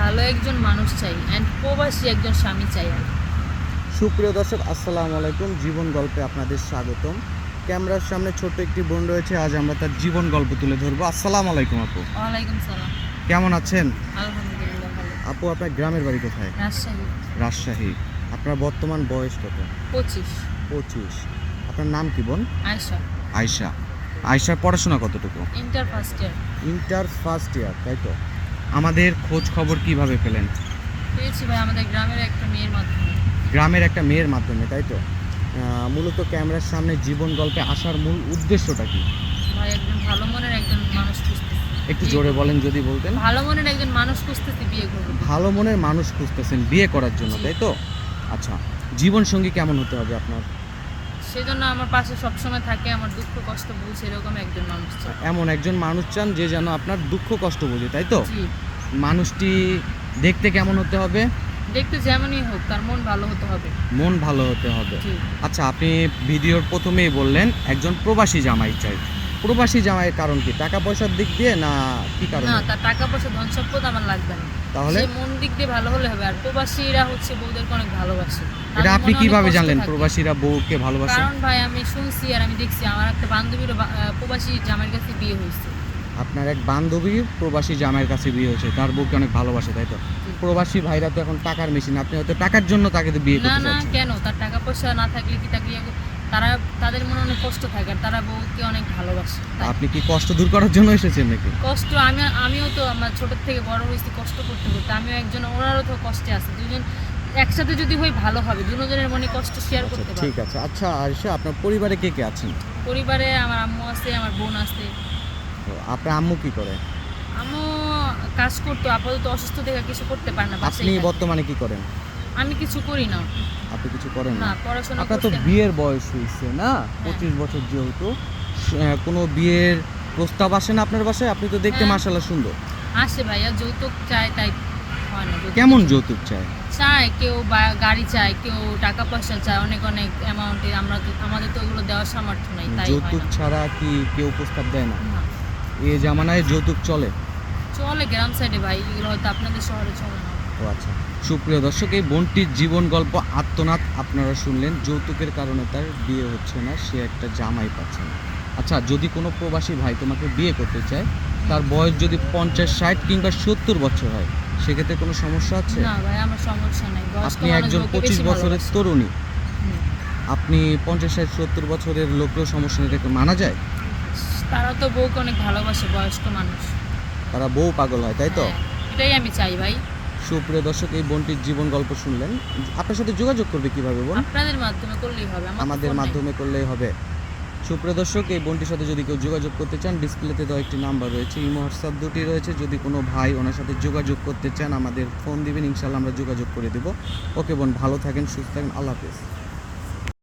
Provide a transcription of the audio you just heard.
ভালো একজন মানুষ চাই অ্যান্ড প্রবাসী একজন স্বামী চাই আমি। সুপ্রিয় দর্শক, আসসালামু আলাইকুম। জীবন গল্পে আপনাদের স্বাগতম। ক্যামেরার সামনে ছোট্ট একটি বোন রয়েছে, আজ আমরা তার জীবন গল্প তুলে ধরবো। আসসালামু আলাইকুম আপু, ওয়ালাইকুম সালাম। কেমন আছেন? আলহামদুলিল্লাহ ভালো। আপু, আপনার গ্রামের বাড়ি কোথায়? রাজশাহী। রাজশাহী। আপনার বর্তমান বয়স কত? 25। 25। আপনার নাম কি বোন? আয়শা। আয়শা। আয়শার পড়াশোনা কতটুকু? Inter first year. Inter first year, তাই তো? আমাদের খোঁজ খবর কিভাবে পেলেন? পেয়েছি ভাই আমাদের গ্রামের একটা মেয়ের মাধ্যমে। গ্রামের একটা মেয়ের মাধ্যমে, তাই তো? মূলত ক্যামেরার সামনে জীবন গল্পে আসার মূল উদ্দেশ্যটা কি? ভাই একজন ভালো মনের একজন মানুষ খুঁজতেছি। একটু জোরে বলেন যদি বলতেন। ভালো মনের একজন মানুষ খুঁজতেছি, বিয়ে করবো। ভালো মনের মানুষ খুঁজতেছেন বিয়ে করার জন্য, জি। তাই তো? আচ্ছা, জীবন সঙ্গী কেমন হতে হবে আপনার? সেজন্য আমার পাশে সবসময় থাকে, আমার দুঃখ কষ্ট বুঝে এরকম একজন মানুষ চাই। এমন একজন মানুষ চান যে যেন আপনার দুঃখ কষ্ট বোঝে, তাই তো? জি। মানুষটি দেখতে কেমন হতে হবে? দেখতে যেমনই হোক তার মন ভালো হতে হবে। মন ভালো হতে হবে। জি। আচ্ছা, আপনি ভিডিওর প্রথমেই বললেন একজন প্রবাসী জামাই চাই। প্রবাসী জামাইয়ের কারণ কি? টাকা পয়সার দিক দিয়ে না কি কারণে? না, তার টাকা পয়সা ধন সম্পদ আমার লাগবে না। তাহলে সে মন দিক দিয়ে ভালো হলে হবে। আর প্রবাসীরা হচ্ছে বউদেরকে অনেক ভালোবাসে। এটা তাদের আপনি মনে অনেক কিভাবে কষ্ট জানলেন থাকে। প্রবাসীরা বউকে ভালোবাসে? কারণ ভাই আমি শুনছি আর আমি দেখছি, আমার একটা বান্ধবীর প্রবাসী জামাইয়ের কাছে বিয়ে হয়েছে। আপনার এক বান্ধবীর প্রবাসী জামাইয়ের কাছে বিয়ে হয়েছে, তার বউকে অনেক ভালোবাসে, তাই তো? প্রবাসী ভাইরা তো এখন টাকার মেশিন, আপনি হয়তো টাকার জন্য তাকে তো বিয়ে না করতে না, চাচ্ছেন। কেন? তার টাকা পয়সা না থাকলে কি তাকে তারা তাদের মনে অনেক কষ্ট থাকে আর তারা বউকে অনেক ভালোবাসে। তাই আপনি কি কষ্ট দূর করার জন্য এসেছেন নাকি? কষ্ট আমিও তো আমার ছোট থেকে বড় হয়েছি কষ্ট করতে করতে। আমিও একজন, ওনারও তো কষ্টে আছে। দুজন একসাথে যদি হই ভালো হবে, দুজনের মনে কষ্ট শেয়ার আচ্ছা, করতে ঠিক পারবো। আছে। আচ্ছা আরিশা, আপনার পরিবারে কে কে আছেন? পরিবারে আমার আম্মু আছে, আমার বোন আছে। তো আপনার আম্মু কি করে? আম্মু কাজ করতো, আপাতত অসুস্থ দেখে কিছু করতে পারে না, বাসায় আপনি থাকে। বর্তমানে কি করেন? আমি কিছু করি না। আপনি কিছু করেন না, না? পড়াশোনা আপনার তো করতে হয়। বিয়ের বয়স হয়েছে না? 25 বছর যেহেতু, কোনো বিয়ের প্রস্তাব আসে না আপনার বাসায়? আপনি তো দেখতে হ্যাঁ। মাশাআল্লাহ সুন্দর। আসে ভাইয়া, যৌতুক চায় তাই হয় না। কেমন যৌতুক চায়? চায় কেউ গাড়ি চায়, কেউ টাকা পয়সা চায় অনেক অনেক অ্যামাউন্টে। আমাদের তো ওগুলো দেওয়ার সামর্থ্য নাই, তাই হয় যৌতুক না। ছাড়া কি কেউ প্রস্তাব দেয় না? না, এই জামানায় যৌতুক চলে? চলে গ্রাম সাইডে ভাই, এগুলো হয়তো আপনাদের শহরে চলে না। ও আচ্ছা। সুপ্রিয় দর্শক, এই বোনটির জীবন গল্প আত্মনাদ আপনারা শুনলেন। যৌতুকের কারণে তার বিয়ে হচ্ছে না, সে একটা জামাই পাচ্ছে না। আচ্ছা, যদি কোনো প্রবাসী ভাই তোমাকে বিয়ে করতে চায়, তার বয়স যদি 50, 60 কিংবা 70 বছর হয়, সেক্ষেত্রে কোনো সমস্যা আছে? না ভাই, আমার সমস্যা নাই। বয়স্ক আপনি মানুষ একজন বউকে 25 বেশি বছরের ভালোবাসে। তরুণী, হুম। আপনি 50, 60, 70 বছরের লোকেরও সমস্যা নেই, এটাকে মানা যায়? তারা তো বউকে অনেক ভালোবাসে, বয়স্ক মানুষ। তারা বউ পাগল হয়, তাই তো? হ্যাঁ, এটাই আমি চাই ভাই। সুপ্রিয় দর্শক, এই বোনটির জীবন গল্প শুনলেন। আপনার সাথে যোগাযোগ করবে কিভাবে বোন? আপনাদের মাধ্যমে করলেই হবে, আমার তো আমাদের ফোন নাই। মাধ্যমে করলেই হবে। সুপ্রিয় দর্শক, এই বোনটির সাথে যদি কেউ যোগাযোগ করতে চান, ডিসপ্লেতে দেওয়া একটি নাম্বার রয়েছে, ইমো হোয়াটসঅ্যাপ দুটি রয়েছে। যদি কোনো ভাই ওনার সাথে যোগাযোগ করতে চান, আমাদের ফোন দিবেন, ইনশাল্লাহ আমরা যোগাযোগ করে দেবো। ওকে বোন, ভালো থাকেন, সুস্থ থাকেন, আল্লাহ হাফেজ।